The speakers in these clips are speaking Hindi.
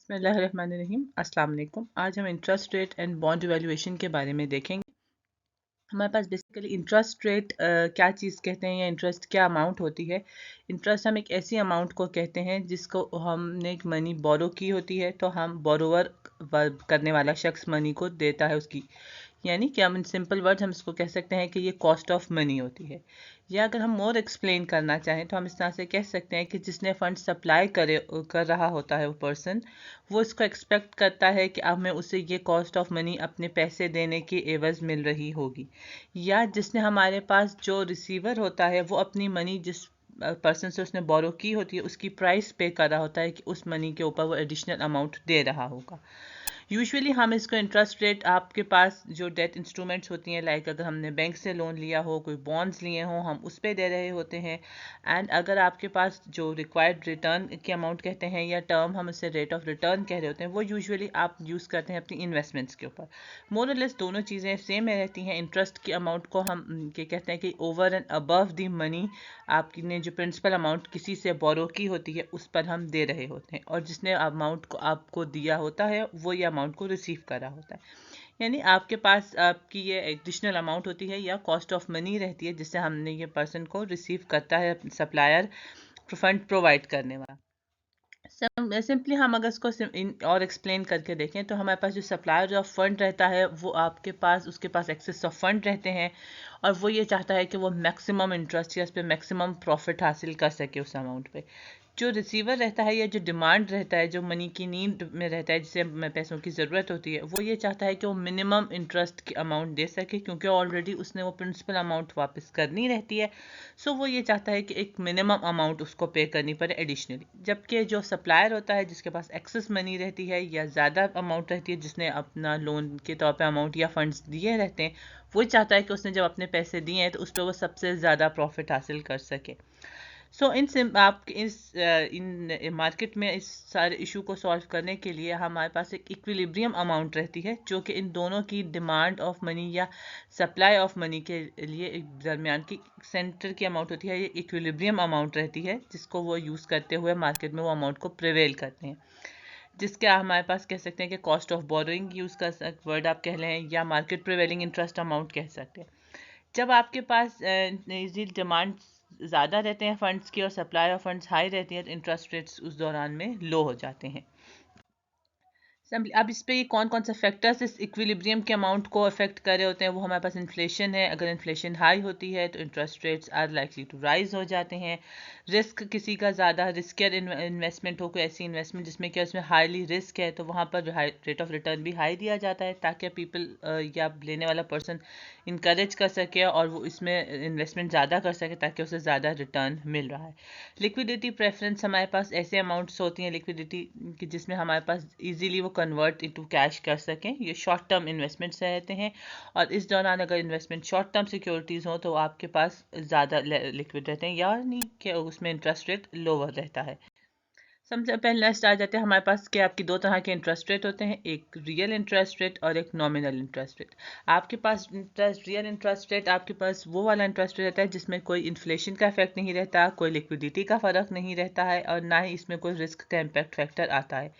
बिस्मिल्लाहिर्रहमानिर्रहीम। अस्सलाम वालेकुम। आज हम interest rate and bond evaluation के बारे में देखेंगे। हमारे पास बेसिकली इंटरेस्ट रेट क्या चीज़ कहते हैं या इंटरेस्ट क्या अमाउंट होती है। इंटरेस्ट हम एक ऐसी अमाउंट को कहते हैं जिसको हमने एक मनी बोरो की होती है, तो हम बोरोवर करने वाला शख्स मनी को देता है उसकी, यानी कि हम इन सिंपल वर्ड्स हम इसको कह सकते हैं कि ये कॉस्ट ऑफ मनी होती है। या अगर हम मोर एक्सप्लेन करना चाहें तो हम इस तरह से कह सकते हैं कि जिसने फ़ंड सप्लाई कर रहा होता है वो पर्सन, वो इसको एक्सपेक्ट करता है कि अब हमें उसे ये कॉस्ट ऑफ मनी अपने पैसे देने की एवज़ मिल रही होगी। या जिसने हमारे पास जो रिसीवर होता है वो अपनी मनी जिस पर्सन से उसने बोरो की होती है उसकी प्राइस पे कर रहा होता है कि उस मनी के ऊपर वो एडिशनल अमाउंट दे रहा होगा। यूजुअली हम इसको इंटरेस्ट रेट आपके पास जो डेट इंस्ट्रूमेंट्स होती हैं, लाइक अगर हमने बैंक से लोन लिया हो, कोई बॉन्ड्स लिए हों, हम उस पर दे रहे होते हैं। एंड अगर आपके पास जो रिक्वायर्ड रिटर्न की अमाउंट कहते हैं या टर्म हम उससे रेट ऑफ रिटर्न कह रहे होते हैं, वो यूजुअली आप यूज़ करते हैं अपनी इन्वेस्टमेंट्स के ऊपर। मोर और लेस दोनों चीज़ें सेम रहती हैं। इंटरेस्ट की अमाउंट को हम के कहते हैं कि over and above the money आपकी ने जो प्रिंसिपल अमाउंट किसी से बोरो की होती है उस पर हम दे रहे होते हैं, और जिसने अमाउंट को आपको दिया होता है वो ये अमाउंट को रिसीव कर रहा होता है। यानी आपके पास आपकी ये एडिशनल अमाउंट होती है या कॉस्ट ऑफ मनी रहती है जिससे हमने ये पर्सन को रिसीव करता है सप्लायर फंड प्रोवाइड करने वाला। सिंपली हम अगर इसको और एक्सप्लेन करके देखें तो हमारे पास जो सप्लायर ऑफ फंड रहता है वो आपके पास उसके पास एक्सेस ऑफ फंड रहते हैं, और वो ये चाहता है कि वो मैक्सिमम इंटरेस्ट या उस पर मैक्सिमम प्रॉफिट हासिल कर सके उस अमाउंट पे। जो रिसीवर रहता है या जो डिमांड रहता है, जो मनी की नीड में रहता है, जिसे पैसों की ज़रूरत होती है, वो ये चाहता है कि वो मिनिमम इंटरेस्ट की अमाउंट दे सके, क्योंकि ऑलरेडी उसने वो प्रिंसिपल अमाउंट वापस करनी रहती है। सो वो ये चाहता है कि एक मिनिमम अमाउंट उसको पे करनी पड़े एडिशनली। जबकि जो सप्लायर होता है जिसके पास एक्सेस मनी रहती है या ज़्यादा अमाउंट रहती है, जिसने अपना लोन के तौर पे अमाउंट या फंड्स दिए रहते हैं, वो चाहता है कि उसने जब अपने पैसे दिए हैं तो उस पर वो सबसे ज़्यादा प्रॉफिट हासिल कर सके। सो आप इन मार्केट में इस सारे इशू को सॉल्व करने के लिए हमारे पास एक इक्विलिब्रियम अमाउंट रहती है, जो कि इन दोनों की डिमांड ऑफ मनी या सप्लाई ऑफ मनी के लिए एक दरमियान की सेंटर की अमाउंट होती है। ये इक्विलिब्रियम अमाउंट रहती है जिसको वो यूज़ करते हुए मार्केट में वो अमाउंट को प्रिवेल करते हैं, जिसके हमारे पास कह सकते हैं कि कॉस्ट ऑफ बोरोइंग यूज़ कर वर्ड आप कह लें, या मार्केट प्रिवेलिंग इंटरेस्ट अमाउंट कह सकते हैं। जब आपके पास डिमांड ज़्यादा रहते हैं फंड्स की और सप्लाई ऑफ फंड्स हाई रहती है, तो इंटरेस्ट रेट्स उस दौरान में लो हो जाते हैं। अब इस पे ये कौन कौन सा फैक्टर्स इस इक्विलिब्रियम के अमाउंट को अफेक्ट कर रहे होते हैं, वो हमारे पास इन्फ्लेशन है। अगर इन्फ्लेशन हाई होती है तो interest rates are likely to rise हो जाते हैं। रिस्क किसी का ज़्यादा रिस्कियर इन्वेस्टमेंट हो, कोई ऐसी इन्वेस्टमेंट जिसमें क्या उसमें हाईली रिस्क है, तो वहाँ पर रेट ऑफ रिटर्न भी हाई दिया जाता है, ताकि पीपल या लेने वाला पर्सन इंकरेज कर सके और वो इसमें इन्वेस्टमेंट ज़्यादा कर सके ताकि उसे ज़्यादा रिटर्न मिल रहा है। लिक्विडिटी प्रेफरेंस हमारे पास ऐसे अमाउंट्स होती हैं लिक्विडिटी की जिसमें हमारे पास इजीली वो कन्वर्ट इनटू कैश कर सकें। ये शॉर्ट टर्म इन्वेस्टमेंट्स रहते हैं, और इस दौरान अगर इन्वेस्टमेंट शॉर्ट टर्म सिक्योरिटीज़ हो तो आपके पास ज़्यादा लिक्विड रहते हैं, यानी कि उसमें इंटरेस्ट रेट लोअर रहता है। सबसे पहले नेक्स्ट आ जाते हैं हमारे पास कि आपकी दो तरह के इंटरेस्ट रेट होते हैं, एक रियल इंटरेस्ट रेट और एक नॉमिनल इंटरेस्ट रेट। आपके पास रियल इंटरेस्ट रेट आपके पास वो वाला इंटरेस्ट रेट रहता है जिसमें कोई इन्फ्लेशन का इफेक्ट नहीं रहता, कोई लिक्विडिटी का फ़र्क नहीं रहता है, और ना ही इसमें कोई रिस्क का इम्पैक्ट फैक्टर आता है।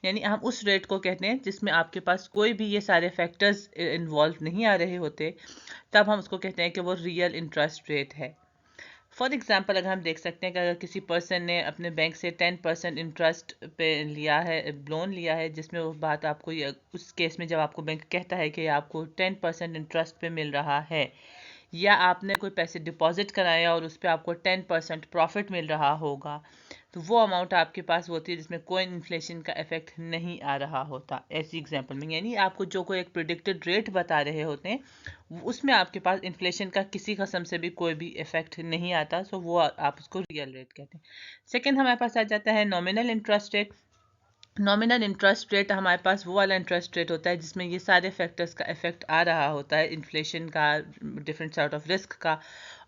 यानी हम उस रेट को कहते हैं जिसमें आपके पास कोई भी ये सारे फैक्टर्स इन्वॉल्व नहीं आ रहे होते, तब हम उसको कहते हैं कि वो रियल इंटरेस्ट रेट है। फॉर एग्जाम्पल अगर हम देख सकते हैं कि अगर किसी पर्सन ने अपने बैंक से 10% इंटरेस्ट पे लिया है, लोन लिया है, जिसमें वो बात आपको उस केस में जब आपको बैंक कहता है कि आपको 10% इंटरेस्ट पे मिल रहा है, या आपने कोई पैसे डिपॉजिट कराया और उस पर आपको 10% प्रॉफिट मिल रहा होगा, तो वो अमाउंट आपके पास होती है जिसमें कोई इन्फ्लेशन का इफेक्ट नहीं आ रहा होता ऐसी एग्जांपल में। यानी आपको जो कोई एक प्रिडिक्टेड रेट बता रहे होते हैं उसमें आपके पास इन्फ्लेशन का किसी किस्म से भी कोई भी इफेक्ट नहीं आता, सो वो आप उसको रियल रेट कहते हैं। सेकेंड हमारे पास आ जाता है nominal interest rate. Nominal interest rate हमारे पास वो वाला इंटरेस्ट रेट होता है जिसमें ये सारे फैक्टर्स का इफेक्ट आ रहा होता है, इन्फ्लेशन का, डिफरेंट सॉर्ट ऑफ रिस्क का,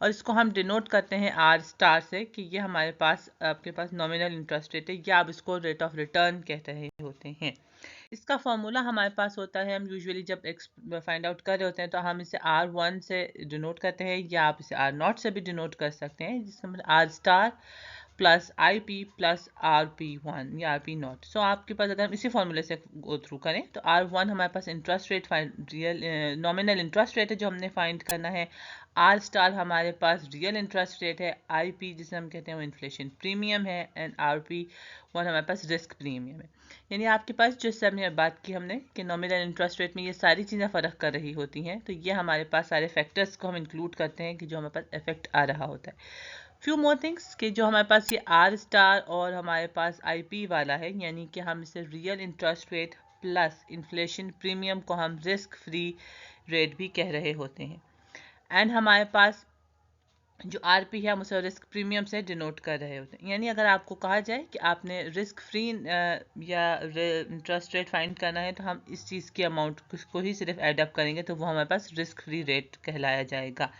और इसको हम डिनोट करते हैं आर स्टार से कि ये हमारे पास आपके पास नॉमिनल इंटरेस्ट रेट है, या आप इसको रेट ऑफ रिटर्न कहते हैं होते हैं। इसका फॉर्मूला हमारे पास होता है, हम यूजुअली जब फाइंड आउट कर रहे होते हैं तो हम इसे R1 से डिनोट करते हैं, या आप इसे R0 से भी डिनोट कर सकते हैं, जिसमें R star plus I P plus R P one या आर पी नॉट। सो आपके पास अगर हम इसी फॉर्मूले से गो थ्रू करें तो आर वन हमारे पास interest rate real nominal interest rate है जो हमने फाइंड करना है, आर स्टार हमारे पास रियल इंटरेस्ट रेट है, आई पी जिसे हम कहते हैं वो इन्फ्लेशन प्रीमियम है, एंड आर पी वन हमारे पास रिस्क प्रीमियम है। यानी आपके पास जो हमने बात की हमने कि नॉमिनल इंटरेस्ट रेट में ये सारी चीज़ें फ़र्क कर रही होती हैं, तो ये हमारे पास सारे फैक्टर्स को हम इंक्लूड करते हैं कि जो हमारे पास इफेक्ट आ रहा होता है। फ्यू मोर थिंग्स कि जो हमारे पास ये आर स्टार और हमारे पास आई पी वाला है, यानी कि हम इसे real interest rate plus inflation premium को हम रिस्क फ्री रेट भी कह रहे होते हैं। एंड हमारे पास जो आर पी है हम उसे रिस्क प्रीमियम से डिनोट कर रहे होते हैं। यानी अगर आपको कहा जाए कि आपने रिस्क फ्री या इंटरेस्ट रेट फाइंड करना है तो हम इस चीज़ की अमाउंट को ही सिर्फ एडअप करेंगे तो वो हमारे पास रिस्क फ्री रेट कहलाया जाएगा।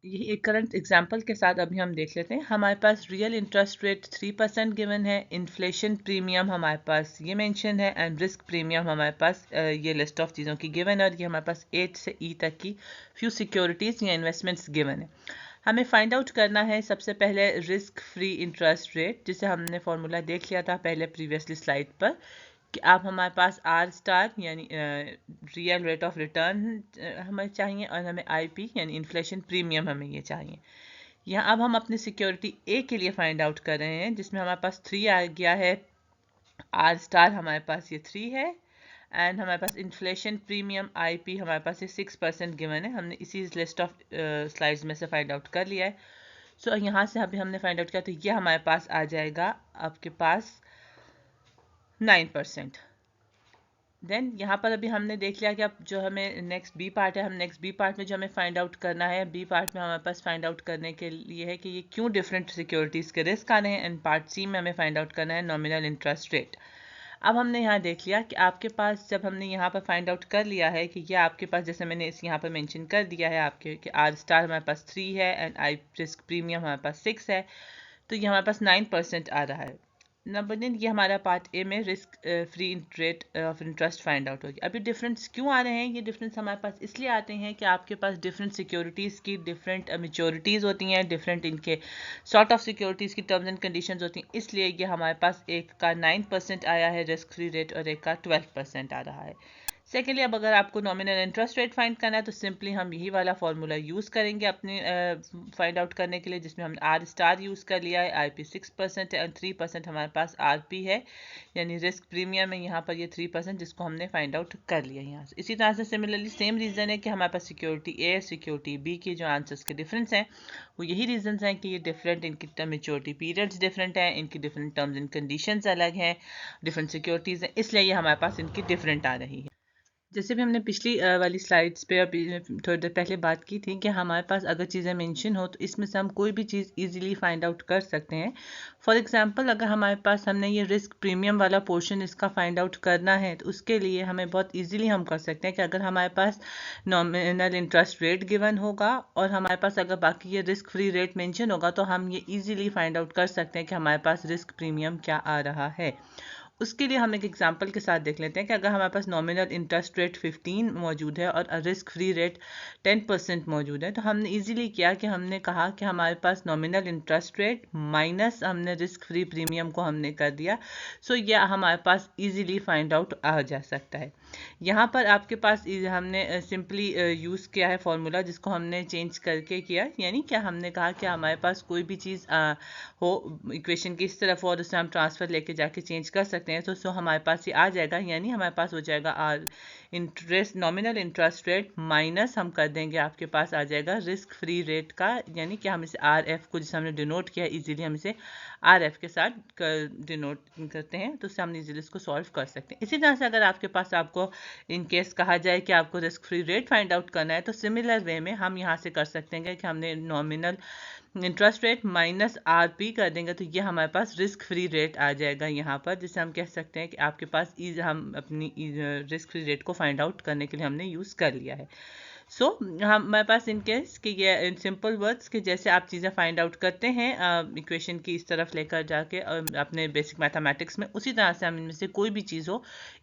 यही एक करंट एग्जांपल के साथ अभी हम देख लेते हैं। हमारे पास रियल इंटरेस्ट रेट 3% गिवन है, इन्फ्लेशन प्रीमियम हमारे पास ये मेंशन है, एंड रिस्क प्रीमियम हमारे पास ये लिस्ट ऑफ चीज़ों की गिवन है, और ये हमारे पास 8 से ई तक की फ्यू सिक्योरिटीज़ या इन्वेस्टमेंट्स गिवन है। हमें फाइंड आउट करना है सबसे पहले रिस्क फ्री इंटरेस्ट रेट, जिसे हमने फॉर्मूला देख लिया था पहले प्रीवियसली स्लाइड पर कि आप हमारे पास आर स्टार यानी रियल रेट ऑफ रिटर्न हमें चाहिए, और हमें आईपी यानी इन्फ्लेशन प्रीमियम हमें ये चाहिए। यहाँ अब हम अपनी सिक्योरिटी ए के लिए फाइंड आउट कर रहे हैं जिसमें हमारे पास 3 आ गया है, आर स्टार हमारे पास ये 3 है, एंड हमारे पास इन्फ्लेशन प्रीमियम आईपी हमारे पास ये 6% गिवन है। हमने इसी लिस्ट ऑफ स्लाइड्स में से फाइंड आउट कर लिया है। सो यहाँ से अभी हमने फाइंड आउट किया तो ये हमारे पास आ जाएगा आपके पास 9%। देन यहाँ पर अभी हमने देख लिया कि अब जो हमें नेक्स्ट बी पार्ट है, हम नेक्स्ट बी पार्ट में जो हमें फाइंड आउट करना है, बी पार्ट में हमारे पास फाइंड आउट करने के लिए है कि ये क्यों डिफरेंट सिक्योरिटीज़ के रिस्क आ रहे हैं, एंड पार्ट सी में हमें फाइंड आउट करना है नॉमिनल इंटरेस्ट रेट। अब हमने यहाँ देख लिया कि आपके पास जब हमने यहाँ पर फाइंड आउट कर लिया है कि ये आपके पास जैसे मैंने इस यहाँ पर मेंशन कर दिया है आपके कि आर स्टार हमारे पास 3 है एंड आई रिस्क प्रीमियम हमारे पास 6 है, तो ये हमारे पास 9% आ रहा है। नंबर 9 ये हमारा पार्ट ए में risk free rate of interest find out होगी। अभी डिफरेंस क्यों आ रहे हैं? ये डिफरेंस हमारे पास इसलिए आते हैं कि आपके पास डिफरेंट सिक्योरिटीज़ की डिफरेंट मेच्योरिटीज़ होती हैं, डिफरेंट इनके सॉर्ट ऑफ सिक्योरिटीज़ की टर्म्स एंड कंडीशंस होती हैं, इसलिए ये हमारे पास एक का 9% आया है रिस्क फ्री रेट और एक का 12% आ रहा है। सेकेंडली अब अगर आपको नॉमिनल इंटरेस्ट रेट फाइंड करना है तो सिंपली हम यही वाला फॉर्मूला यूज़ करेंगे अपने फाइंड आउट करने के लिए, जिसमें हमने आर स्टार यूज़ कर लिया है, आई पी 6% है और 3% हमारे पास आर पी है यानी रिस्क प्रीमियम है, यहाँ पर ये 3% जिसको हमने फाइंड आउट कर लिया यहाँ से। इसी तरह से सिमिलरली सेम रीज़न है कि हमारे पास सिक्योरिटी ए सिक्योरिटी बी की जो आंसर्स के डिफरेंस हैं वो यही रीजंस हैं कि ये डिफरेंट, इनकी मेच्योरिटी पीरियड्स डिफरेंट हैं, इनकी डिफरेंट टर्म्स एंड कंडीशंस अलग हैं, डिफरेंट सिक्योरिटीज़ हैं, इसलिए ये हमारे पास इनकी डिफरेंट आ रही है। जैसे भी हमने पिछली वाली स्लाइड्स पे अभी थोड़ी देर पहले बात की थी कि हमारे पास अगर चीज़ें मेंशन हो तो इसमें से हम कोई भी चीज़ इजीली फाइंड आउट कर सकते हैं। फॉर एग्जांपल अगर हमारे पास हमने ये रिस्क प्रीमियम वाला पोर्शन इसका फाइंड आउट करना है तो उसके लिए हमें बहुत इजीली हम कर सकते हैं कि अगर हमारे पास नॉमिनल इंटरेस्ट रेट गिवन होगा और हमारे पास अगर बाकी ये रिस्क फ्री रेट मेंशन होगा तो हम ये ईजिली फाइंड आउट कर सकते हैं कि हमारे पास रिस्क प्रीमियम क्या आ रहा है। उसके लिए हम एक एग्जांपल के साथ देख लेते हैं कि अगर हमारे पास नॉमिनल इंटरेस्ट रेट 15 मौजूद है और रिस्क फ्री रेट 10% मौजूद है, तो हमने इजीली किया कि हमने कहा कि हमारे पास नॉमिनल इंटरेस्ट रेट माइनस हमने रिस्क फ्री प्रीमियम को हमने कर दिया। सो यह हमारे पास इजीली फाइंड आउट आ जा सकता है। यहाँ पर आपके पास हमने सिंपली यूज़ किया है फॉर्मूला जिसको हमने चेंज करके किया, यानी क्या हमने कहा कि हमारे पास कोई भी चीज़ हो इक्वेशन की इस तरफ हो और उससे हम ट्रांसफ़र लेके जाके चेंज कर सकते हैं, तो हमारे पास ये आ जाएगा, यानी हमारे पास हो जाएगा R interest nominal interest rate minus हम कर देंगे आपके पास आ जाएगा रिस्क फ्री रेट का, यानी कि हम इसे आर एफ को जिसे हमने डिनोट किया इजीली हम इसे आर एफ के साथ डिनोट करते हैं, तो उससे हम इजीली इसको सॉल्व कर सकते हैं। इसी तरह से अगर आपके पास आपको इन केस कहा जाए कि आपको risk free rate find out करना है तो सिमिलर वे में हम यहाँ से कर सकते हैं कि हमने nominal interest rate minus R P कर देंगे तो ये हमारे पास रिस्क फ्री रेट आ जाएगा यहाँ पर, जिसे हम कह सकते हैं कि आपके पास हम अपनी रिस्क फ्री रेट को फाइंड आउट करने के लिए हमने यूज़ कर लिया है। सो हमारे पास इन केस कि ये इन सिंपल वर्ड्स कि जैसे आप चीज़ें फाइंड आउट करते हैं इक्वेशन की इस तरफ लेकर जाके अपने बेसिक मैथमेटिक्स में, उसी तरह से हम इनमें से कोई भी चीज़ हो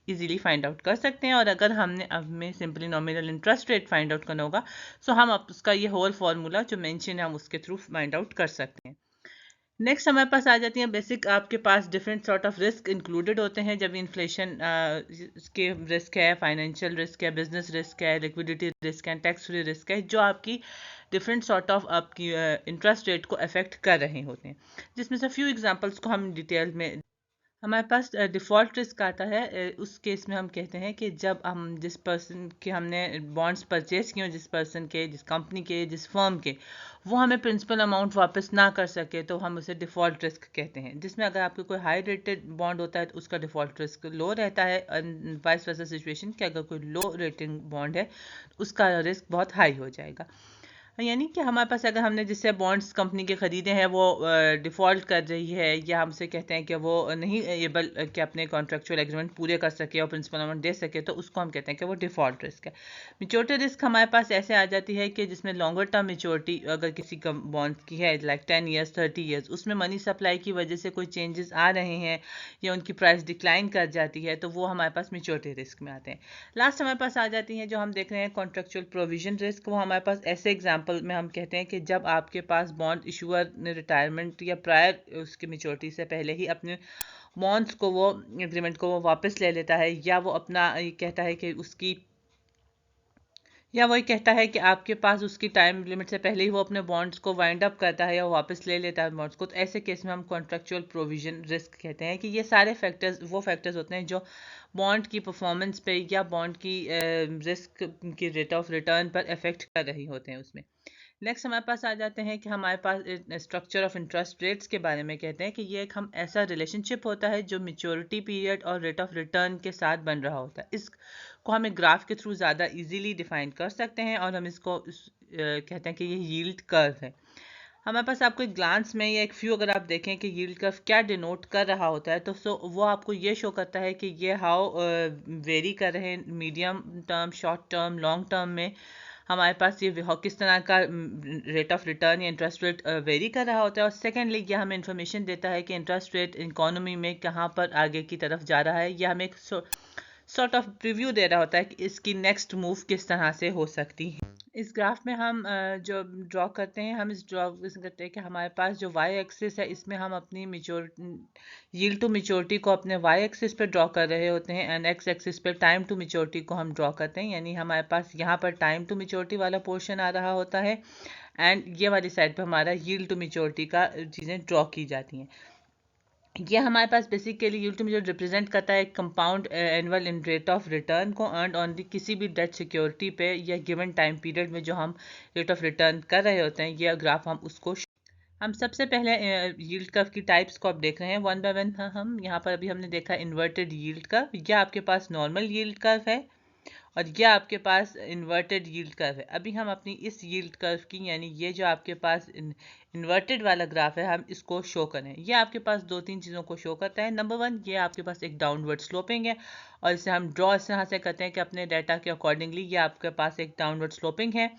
इजीली फाइंड आउट कर सकते हैं। और अगर हमें simply nominal interest rate find out करना होगा सो हम उसका ये होल फार्मूला जो मेंशन है हम उसके थ्रू फाइंड आउट कर सकते हैं। नेक्स्ट हमारे पास आ जाती हैं बेसिक, आपके पास different sort of risk included होते हैं जब इन्फ्लेशन के रिस्क है, फाइनेंशियल रिस्क है, बिजनेस रिस्क है, लिक्विडिटी रिस्क है, टैक्स फ्री रिस्क है, जो आपकी डिफरेंट सॉर्ट ऑफ आपकी इंटरेस्ट रेट को अफेक्ट कर रहे होते हैं, जिसमें से फ्यू एग्जांपल्स को हम डिटेल में। हमारे पास डिफ़ॉल्ट रिस्क आता है। उस केस में हम कहते हैं कि जब हम जिस पर्सन के हमने बॉन्ड्स परचेज किए, जिस पर्सन के, जिस कंपनी के, जिस फर्म के, वो हमें प्रिंसिपल अमाउंट वापस ना कर सके, तो हम उसे डिफ़ॉल्ट रिस्क कहते हैं। जिसमें अगर आपके कोई हाई रेटेड बॉन्ड होता है तो उसका डिफ़ॉल्ट रिस्क लो रहता है, वाइस वर्सा सिचुएशन कि अगर कोई लो रेटिंग बॉन्ड है उसका रिस्क बहुत हाई हो जाएगा। यानी कि हमारे पास अगर हमने जिससे बॉन्ड्स कंपनी के ख़रीदे हैं वो डिफ़ॉल्ट कर रही है, या हमसे कहते हैं कि वो नहीं एबल कि अपने कॉन्ट्रेक्चुअल एग्रीमेंट पूरे कर सके और प्रिंसिपल अमाउंट दे सके, तो उसको हम कहते हैं कि वो डिफ़ॉल्ट रिस्क है। मेच्योरिटी रिस्क हमारे पास ऐसे आ जाती है कि जिसमें लॉन्गर टर्म मेच्योरिटी अगर किसी बॉन्ड की है, लाइक 10 ईयर्स 30 ईयर्स, उसमें मनी सप्लाई की वजह से कोई चेंजेस आ रहे हैं या उनकी प्राइस डिक्लाइन कर जाती है, तो वो हमारे पास मेच्योरिटी रिस्क में आते हैं। लास्ट हमारे पास आ जाती हैं जो हम देख रहे हैं कॉन्ट्रेक्चुअल प्रोविजन रिस्क। वो हमारे पास ऐसे एग्जांपल में हम कहते हैं कि जब आपके पास बॉन्ड इशूअर ने रिटायरमेंट या प्रायर उसकी मेच्योरिटी से पहले ही अपने बॉन्ड्स को, वो एग्रीमेंट को वो वापस ले लेता है, या वो अपना ये कहता है कि उसकी, या वही कहता है कि आपके पास उसकी टाइम लिमिट से पहले ही वो अपने बॉन्ड्स को वाइंड अप करता है या वो वापस ले लेता है बॉन्ड्स को, तो ऐसे केस में हम कॉन्ट्रेक्चुअल प्रोविजन रिस्क कहते हैं कि ये सारे फैक्टर्स वो फैक्टर्स होते हैं जो बॉन्ड की परफॉर्मेंस पे या बॉन्ड की रिस्क की रेट ऑफ रिटर्न पर इफेक्ट कर रही होते हैं उसमें। नेक्स्ट हमारे पास आ जाते हैं कि हमारे पास स्ट्रक्चर ऑफ इंटरेस्ट रेट्स के बारे में कहते हैं कि ये एक हम ऐसा रिलेशनशिप होता है जो मेच्योरिटी पीरियड और रेट ऑफ रिटर्न के साथ बन रहा होता है। इसको हम एक ग्राफ के थ्रू ज़्यादा इजीली डिफाइन कर सकते हैं और हम इसको कहते हैं कि ये यील्ड कर्व है। हमारे पास आपको एक ग्लांस में या एक फ्यू अगर आप देखें कि यील्ड कर्व क्या डिनोट कर रहा होता है, तो वो आपको ये शो करता है कि ये हाउ वेरी कर रहे हैं medium term, short term, long term में। हमारे पास ये किस तरह का रेट ऑफ रिटर्न या इंटरेस्ट रेट वेरी कर रहा होता है, और सेकेंडली ये हमें इंफॉर्मेशन देता है कि इंटरेस्ट रेट इकोनॉमी में कहाँ पर आगे की तरफ जा रहा है, या हमें एक सॉर्ट ऑफ प्रीव्यू दे रहा होता है कि इसकी नेक्स्ट मूव किस तरह से हो सकती है। इस ग्राफ में हम जो ड्रॉ करते हैं, हम इस ड्रॉ करते हैं कि हमारे पास जो वाई एक्सिस है इसमें हम अपनी यील्ड टू मेच्योरिटी को अपने वाई एक्सिस पे ड्रॉ कर रहे होते हैं, एंड एक्स एक्सिस पे टाइम टू मेच्योरिटी को हम ड्रॉ करते हैं। यानी हमारे पास यहाँ पर टाइम टू मेच्योरिटी वाला पोर्शन आ रहा होता है, एंड ये वाली साइड पे हमारा यील्ड टू मेच्योरिटी का चीज़ें ड्रॉ की जाती हैं। ये हमारे पास basically yield to maturity represent करता है compound annual in rate of return को अर्न ऑन दी किसी भी डेट सिक्योरिटी पे या गिवन टाइम पीरियड में जो हम रेट ऑफ रिटर्न कर रहे होते हैं। ये ग्राफ हम उसको, हम सबसे पहले यील्ड कर्व की टाइप्स को आप देख रहे हैं वन बाय वन। हम यहाँ पर अभी हमने देखा इन्वर्टेड यील्ड कर्व, या आपके पास नॉर्मल यील्ड कर्व है, और ये आपके पास इन्वर्टेड यील्ड कर्व है। अभी हम अपनी इस यील्ड कर्व की, यानी ये जो आपके पास इन्वर्टेड वाला ग्राफ है, हम इसको शो करें। ये आपके पास दो तीन चीज़ों को शो करता है। नंबर वन, ये आपके पास एक डाउनवर्ड स्लोपिंग है, और इसे हम ड्रॉ इस तरह से करते हैं कि अपने डाटा के अकॉर्डिंगली ये आपके पास एक डाउनवर्ड स्लोपिंग है।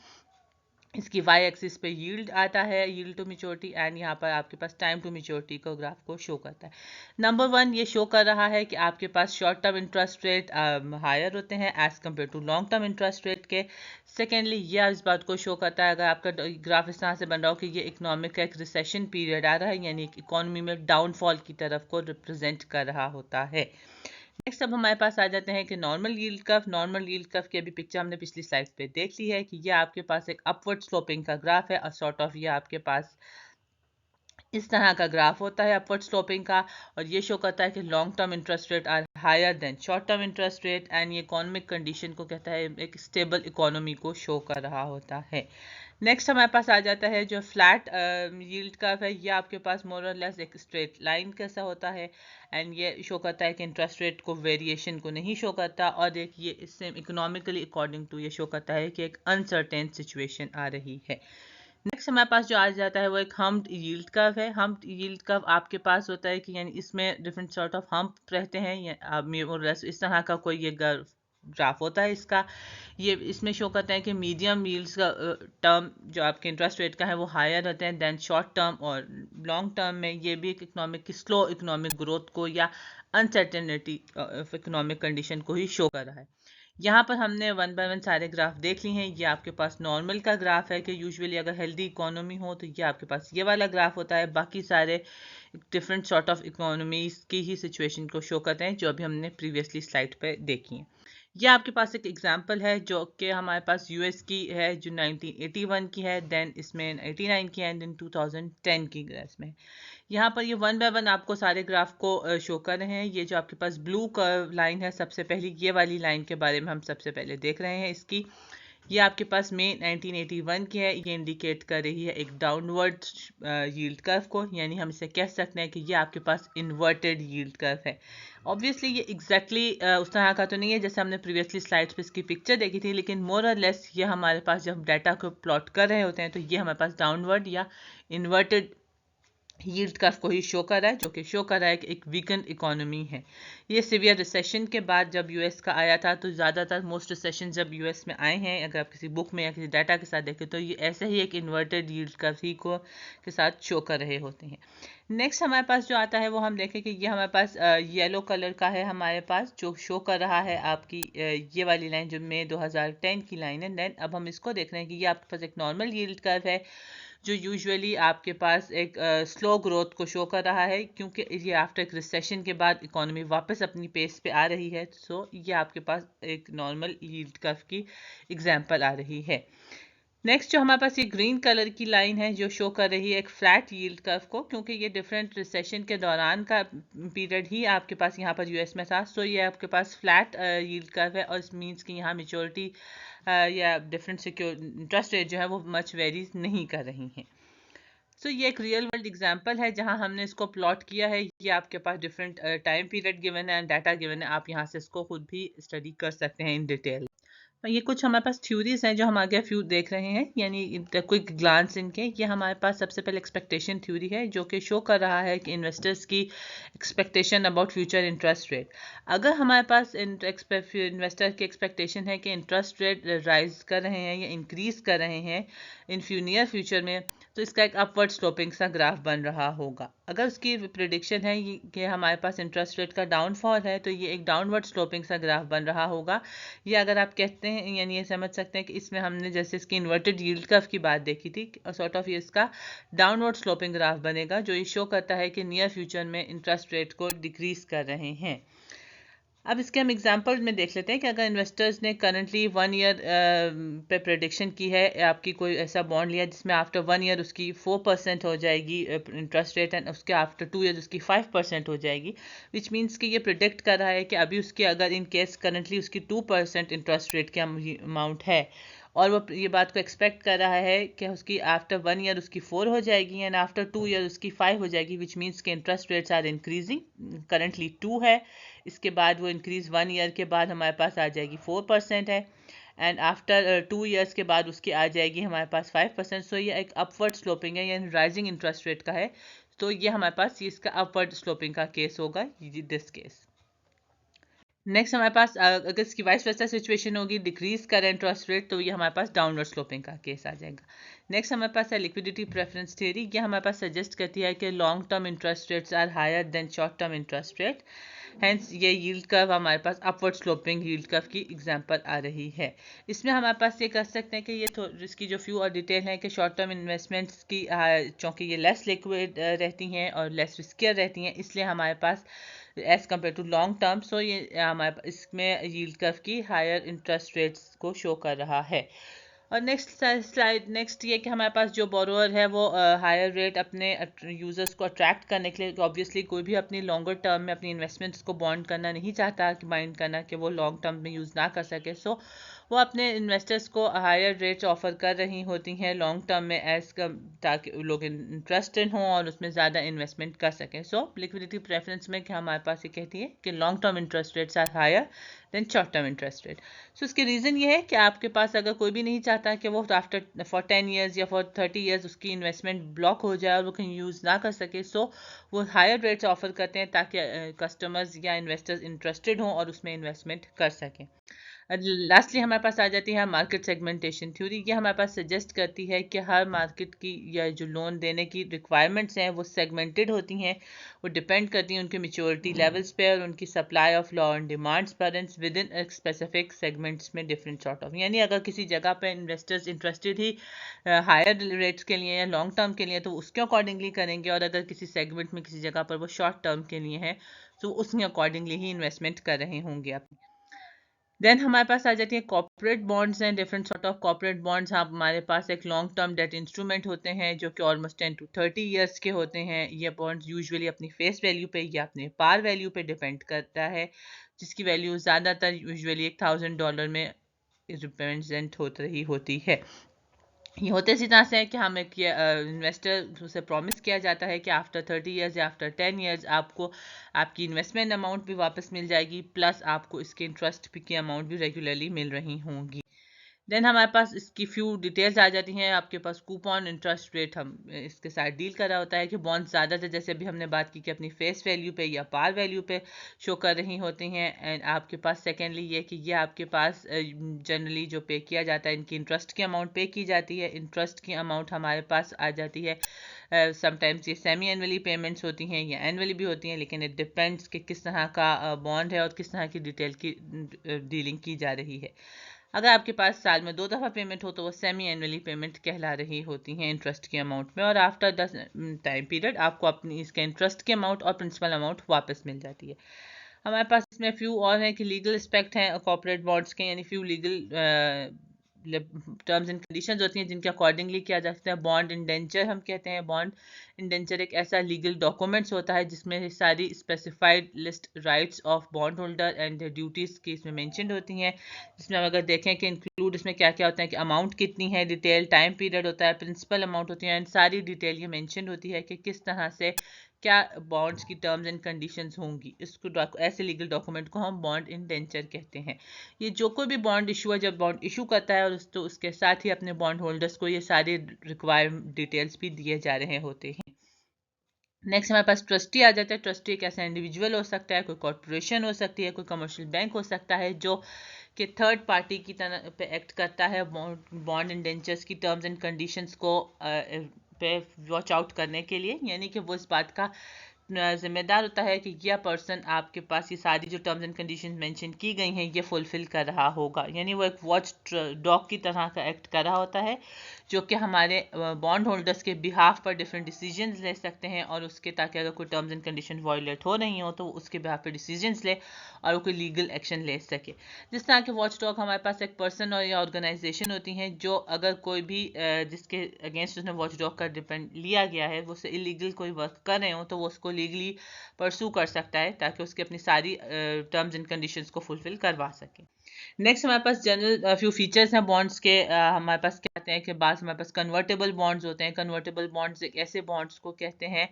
इसकी वाई एक्सिस पे यील्ड आता है, यील्ड टू मेच्योरिटी, एंड यहाँ पर आपके पास टाइम टू मेच्योरिटी को ग्राफ को शो करता है। नंबर वन, ये शो कर रहा है कि आपके पास short term interest rate higher होते हैं as compare to long term interest rate के। सेकेंडली, ये इस बात को शो करता है, अगर आपका ग्राफ इस तरह से बन रहा हो कि ये इकोनॉमिक का एक रिसेशन पीरियड आ रहा है, यानी इकोनॉमी में डाउनफॉल की तरफ को रिप्रेजेंट कर रहा होता है। नेक्स्ट अब हमारे पास आ जाते हैं कि normal yield curve. Normal yield curve की अभी पिक्चर हमने पिछली स्लाइड पे देख ली है कि ये आपके पास एक अपवर्ड स्लोपिंग का ग्राफ है, और सॉर्ट ऑफ ये आपके पास इस तरह का ग्राफ होता है अपवर्ड स्लोपिंग का, और ये शो करता है कि long term interest rate are higher than short term interest rate, and ये इकोनॉमिक कंडीशन को कहता है, एक स्टेबल इकोनॉमी को शो कर रहा होता है। नेक्स्ट हमारे पास आ जाता है जो फ्लैट यील्ड कर्व है। ये आपके पास मोर और लेस एक स्ट्रेट लाइन कैसा होता है, एंड ये शो करता है कि इंटरेस्ट रेट को वेरिएशन को नहीं शो करता, और एक ये इससे इकोनॉमिकली अकॉर्डिंग टू ये शो करता है कि एक अनसर्टेन सिचुएशन आ रही है। नेक्स्ट हमारे पास जो आ जाता है वो एक हम्प्ड यील्ड कर्व है। हम्प्ड यील्ड कर्व आपके पास होता है कि यानी इसमें डिफरेंट सॉर्ट ऑफ हम्प रहते हैं, या इस तरह का कोई ये ग्राफ होता है इसका। ये इसमें शो करता है कि मीडियम यील्ड्स का टर्म जो आपके इंटरेस्ट रेट का है वो हायर रहते हैं देन शॉर्ट टर्म, और लॉन्ग टर्म में ये भी एक इकोनॉमिक की स्लो इकोनॉमिक ग्रोथ को या अनसर्टेनिटी ऑफ इकोनॉमिक कंडीशन को ही शो कर रहा है। यहाँ पर हमने वन बाय वन सारे ग्राफ देख लिए हैं। ये आपके पास नॉर्मल का ग्राफ है कि यूजुअली अगर हेल्दी इकोनॉमी हो तो ये आपके पास ये वाला ग्राफ होता है। बाकी सारे डिफरेंट सॉर्ट ऑफ इकोनॉमीज की ही सिचुएशन को शो करते हैं जो अभी हमने प्रीवियसली स्लाइड पे देखी है। ये आपके पास एक एग्जांपल है जो कि हमारे पास यूएस की है जो 1981 की है, देन इसमें 89 की है, देन 2010 की ग्राफ में। यहाँ पर ये वन बाय वन आपको सारे ग्राफ को शो कर रहे हैं। ये जो आपके पास ब्लू कर्व लाइन है, सबसे पहली ये वाली लाइन के बारे में हम सबसे पहले देख रहे हैं इसकी। ये आपके पास मई 1981 की है। ये इंडिकेट कर रही है एक डाउनवर्ड यील्ड कर्व को, यानी हम इसे कह सकते हैं कि ये आपके पास इन्वर्टेड यील्ड कर्व है। ऑब्वियसली ये एग्जैक्टली उस तरह का तो नहीं है जैसे हमने प्रीवियसली स्लाइड्स पे इसकी पिक्चर देखी थी, लेकिन मोर और लेस ये हमारे पास जब डाटा को प्लॉट कर रहे होते हैं तो ये हमारे पास डाउनवर्ड या इन्वर्टेड यील्ड कर्व को ही शो कर रहा है, जो कि शो कर रहा है कि एक वीकेंड इकोनॉमी है। ये सीवियर रिसेशन के बाद जब यूएस का आया था, तो ज़्यादातर मोस्ट रिसेशन जब यूएस में आए हैं, अगर आप किसी बुक में या किसी डाटा के साथ देखें तो ये ऐसे ही एक इन्वर्टेड यील्ड कर्व ही को के साथ शो कर रहे होते हैं। नेक्स्ट हमारे पास जो आता है वो हम देखें कि ये हमारे पास येलो कलर का है, हमारे पास जो शो कर रहा है आपकी ये वाली लाइन जो मई 2010 की लाइन है। देन अब हम इसको देख रहे हैं कि ये आपके पास एक नॉर्मल यील्ड कर्व है जो यूजुअली आपके पास एक स्लो ग्रोथ को शो कर रहा है, क्योंकि ये आफ्टर एक रिसेशन के बाद इकोनॉमी वापस अपनी पेस पे आ रही है। सो ये आपके पास एक नॉर्मल यील्ड कर्व की एग्जांपल आ रही है। नेक्स्ट जो हमारे पास ये ग्रीन कलर की लाइन है जो शो कर रही है एक फ्लैट यील्ड कर्व को, क्योंकि ये डिफरेंट रिसेशन के दौरान का पीरियड ही आपके पास यहाँ पर यूएस में था। सो ये आपके पास फ्लैट यील्ड कर्व है, और इस मीन्स कि यहाँ मेच्योरिटी या डिफरेंट इंटरेस्ट रेट जो है वो मच वेरी नहीं कर रही हैं। सो ये एक रियल वर्ल्ड एग्जांपल है जहां हमने इसको प्लॉट किया है। ये आपके पास डिफरेंट टाइम पीरियड गिवन है एंड डाटा गिवन है, आप यहाँ से इसको खुद भी स्टडी कर सकते हैं इन डिटेल। ये कुछ हमारे पास थ्योरीज हैं जो हम आगे फ्यू देख रहे हैं, यानी क्विक ग्लांस इनके। ये हमारे पास सबसे पहले एक्सपेक्टेशन थ्योरी है जो कि शो कर रहा है कि इन्वेस्टर्स की expectation about future interest rate. अगर हमारे पास इन्वेस्टर की एक्सपेक्टेशन है कि इंटरेस्ट रेट राइज कर रहे हैं या इंक्रीज कर रहे हैं इन नियर फ्यूचर में, तो इसका एक अपवर्ड स्लोपिंग सा ग्राफ बन रहा होगा। अगर उसकी प्रिडिक्शन है कि हमारे पास इंटरेस्ट रेट का डाउनफॉल है, तो ये एक डाउनवर्ड स्लोपिंग सा ग्राफ बन रहा होगा। ये अगर आप कहते हैं, यानी ये समझ सकते हैं कि इसमें हमने जैसे इसकी इन्वर्टेड यील्ड कर्व की बात देखी थी, सॉर्ट ऑफ ये इसका डाउनवर्ड स्लोपिंग ग्राफ बनेगा, जो ये शो करता है कि नियर फ्यूचर में इंटरेस्ट रेट को डिक्रीज कर रहे हैं। अब इसके हम एग्जांपल में देख लेते हैं कि अगर इन्वेस्टर्स ने करंटली 1 ईयर पे प्रेडिक्शन की है, आपकी कोई ऐसा बॉन्ड लिया जिसमें आफ्टर 1 ईयर उसकी 4% हो जाएगी इंटरेस्ट रेट, एंड उसके आफ्टर 2 ईयर उसकी 5% हो जाएगी, विच मीन्स कि ये प्रिडिक्ट कर रहा है कि अभी उसकी अगर इन केस करंटली उसकी 2% इंटरेस्ट रेट की अमाउंट है, और वो ये बात को एक्सपेक्ट कर रहा है कि उसकी आफ्टर 1 ईयर उसकी 4 हो जाएगी एंड आफ्टर 2 ईयर उसकी 5 हो जाएगी, विच मीन्स के interest rates are increasing. Currently 2 है, इसके बाद वो इंक्रीज 1 ईयर के बाद हमारे पास आ जाएगी 4% है, एंड आफ्टर 2 ईयर्स के बाद उसकी आ जाएगी हमारे पास 5%। सो ये एक अपवर्ड स्लोपिंग है, यानी राइजिंग इंटरेस्ट रेट का है। तो ये हमारे पास इसका अपवर्ड स्लोपिंग का केस होगा, दिस केस। नेक्स्ट हमारे पास अगर इसकी वाइस वर्सा सिचुएशन होगी, डिक्रीज कर इंटरेस्ट रेट, तो ये हमारे पास डाउनवर्ड स्लोपिंग का केस आ जाएगा। नेक्स्ट हमारे पास है लिक्विडिटी प्रेफरेंस थ्योरी। ये हमारे पास सजेस्ट करती है कि long term interest rates are higher than short term interest rate, hence ये यील्ड कर्व हमारे पास अपवर्ड स्लोपिंग यील्ड कर्व की एग्जांपल आ रही है। इसमें हमारे पास ये कर सकते हैं कि ये इसकी जो फ्यू और डिटेल है कि शॉर्ट टर्म इन्वेस्टमेंट्स की चूँकि ये लेस लिक्विड रहती हैं और लेस रिस्कियर रहती हैं, इसलिए हमारे पास as compare to long term, so ये हमारे इसमें यील्ड कर्व की हायर इंटरेस्ट रेट्स को शो कर रहा है। और नेक्स्ट स्लाइड नेक्स्ट ये कि हमारे पास जो बोरोअर है वो हायर रेट अपने यूजर्स को अट्रैक्ट करने के लिए, ऑब्वियसली कोई भी अपनी लॉन्गर टर्म में अपनी इन्वेस्टमेंट्स को बॉन्ड करना नहीं चाहता, कि बाइंड करना कि वो लॉन्ग टर्म में यूज़ ना कर सके। सो वो अपने इन्वेस्टर्स को हायर रेट्स ऑफर कर रही होती हैं लॉन्ग टर्म में ताकि लोग इंटरेस्टेड हों और उसमें ज़्यादा इन्वेस्टमेंट कर सकें। सो लिक्विडिटी प्रेफरेंस में कि हमारे पास ये कहती है कि long term interest rates are higher than short term interest rate. So इसके रीज़न ये है कि आपके पास अगर कोई भी नहीं चाहता कि वो आफ्टर फॉर 10 ईयर्स या फॉर 30 ईयर्स उसकी इन्वेस्टमेंट ब्लॉक हो जाए और वो कहीं यूज़ ना कर सके, सो वो हायर रेट्स ऑफर करते हैं ताकि कस्टमर्स या इन्वेस्टर्स इंटरेस्टेड हों और उसमें इन्वेस्टमेंट कर सकें। लास्टली हमारे पास आ जाती है मार्केट सेगमेंटेशन थ्योरी। ये हमारे पास सजेस्ट करती है कि हर मार्केट की या जो लोन देने की रिक्वायरमेंट्स हैं वो सेगमेंटेड होती हैं, वो डिपेंड करती हैं उनके मेच्योरिटी लेवल्स पे और उनकी supply of law and demands पर विद इन स्पेसिफिक सेगमेंट्स में डिफरेंट सॉर्ट ऑफ, यानी अगर किसी जगह पे इन्वेस्टर्स इंटरेस्टेड ही हायर रेट्स के लिए या लॉन्ग टर्म के लिए तो उसके अकॉर्डिंगली करेंगे, और अगर किसी सेगमेंट में किसी जगह पर वो शॉर्ट टर्म के लिए है तो उसके अकॉर्डिंगली ही इन्वेस्टमेंट कर रहे होंगे आप। देन हमारे पास आ जाती है कॉर्पोरेट बॉन्ड्स हैं, different sort of corporate bonds. हमारे पास एक लॉन्ग टर्म डेट इंस्ट्रूमेंट होते हैं जो कि ऑलमोस्ट 10 to 30 ईयर्स के होते हैं। ये बॉन्ड्स यूजुअली अपनी फेस वैल्यू पे या अपने पार वैल्यू पे डिपेंड करता है, जिसकी वैल्यू ज़्यादातर यूजुअली $1,000 में रिप्रेजेंट हो रही होती है। ये होते इसी तरह से है कि हम एक इन्वेस्टर से प्रॉमिस किया जाता है कि आफ्टर 30 ईयर्स या आफ्टर 10 ईयर्स आपको आपकी इन्वेस्टमेंट अमाउंट भी वापस मिल जाएगी, प्लस आपको इसके इंटरेस्ट की अमाउंट भी रेगुलरली मिल रही होंगी। देन हमारे पास इसकी फ्यू डिटेल्स आ जाती हैं। आपके पास कूपन इंटरेस्ट रेट हम इसके साथ डील कर रहा होता है कि बॉन्ड ज़्यादातर जैसे अभी हमने बात की कि अपनी फेस वैल्यू पे या पार वैल्यू पे शो कर रही होती हैं। एंड आपके पास सेकेंडली ये कि ये आपके पास जनरली जो पे किया जाता है इनकी इंटरेस्ट की अमाउंट पे की जाती है। इंटरेस्ट की अमाउंट हमारे पास आ जाती है समटाइम्स ये सेमी एनुअली पेमेंट्स होती हैं या एनुअली भी होती हैं, लेकिन इट डिपेंड्स कि किस तरह का बॉन्ड है और किस तरह की डिटेल की डीलिंग की जा रही है। अगर आपके पास साल में 2 दफ़ा पेमेंट हो तो वो सेमी एनुअली पेमेंट कहला रही होती हैं इंटरेस्ट के अमाउंट में, और आफ्टर 10 टाइम पीरियड आपको अपनी इसके इंटरेस्ट के अमाउंट और प्रिंसिपल अमाउंट वापस मिल जाती है। हमारे पास इसमें फ्यू और हैं कि लीगल एस्पेक्ट हैं कॉर्पोरेट बॉन्ड्स के, यानी few legal terms and conditions होती हैं जिनके अकॉर्डिंगली किया जा सकता है। बॉन्ड इंडेंचर हम कहते हैं। बॉन्ड इंडेंचर एक ऐसा लीगल डॉक्यूमेंट्स होता है जिसमें सारी specified list rights of bond holder and duties की इसमें मेंशन्ड होती हैं, जिसमें हम अगर देखें कि इंक्लूड इसमें क्या क्या होता है कि अमाउंट कितनी है, डिटेल टाइम पीरियड होता है, प्रिंसिपल अमाउंट होती है, एंड सारी डिटेल ये मेंशन होती है कि किस तरह से क्या बॉन्ड्स की टर्म्स एंड कंडीशंस होंगी। इसको ऐसे लीगल डॉक्यूमेंट को हम बॉन्ड इंडेंचर कहते हैं। ये जो कोई भी बॉन्ड इशूअर जब बॉन्ड इशू करता है और तो उसके साथ ही अपने बॉन्ड होल्डर्स को ये सारे रिक्वायर्ड डिटेल्स भी दिए जा रहे होते हैं। नेक्स्ट हमारे पास ट्रस्टी आ जाता है। ट्रस्टी एक ऐसा इंडिविजुअल हो सकता है, कोई कॉर्पोरेशन हो सकती है, कोई कमर्शियल बैंक हो सकता है जो कि थर्ड पार्टी की तरह पे एक्ट करता है बॉन्ड इंडेंचर्स की टर्म्स एंड कंडीशंस को पे वॉच आउट करने के लिए, यानी कि वो इस बात का जिम्मेदार होता है कि यह पर्सन आपके पास ये सारी जो टर्म्स एंड कंडीशंस मेंशन की गई हैं ये फुलफिल कर रहा होगा, यानी वो एक वॉच डॉग की तरह का एक्ट कर रहा होता है जो कि हमारे बॉन्ड होल्डर्स के बिहाफ पर डिफरेंट डिसीजंस ले सकते हैं, और उसके ताकि अगर कोई टर्म्स एंड कंडीशन वायलेट हो रही हो तो उसके बिहाफ पर डिसीजंस ले और वो कोई लीगल एक्शन ले सके। जिस तरह के वॉच डॉग हमारे पास एक पर्सन और या ऑर्गेनाइजेशन होती हैं जो अगर कोई भी जिसके अगेंस्ट उसने वॉच डॉग का डिपेंड लिया गया है वो इलीगल कोई वर्क कर रहे हो तो वो उसको लीगली परसू कर सकता है ताकि उसकी अपनी सारी टर्म्स एंड कंडीशंस को फुलफिल करवा सके। नेक्स्ट हमारे पास जनरल फ्यू फीचर्स हैं बॉन्ड्स के। हमारे पास कहते हैं कि बाद हमारे पास कन्वर्टेबल बॉन्ड्स होते हैं। कन्वर्टेबल बॉन्ड्स एक ऐसे बॉन्ड्स को कहते हैं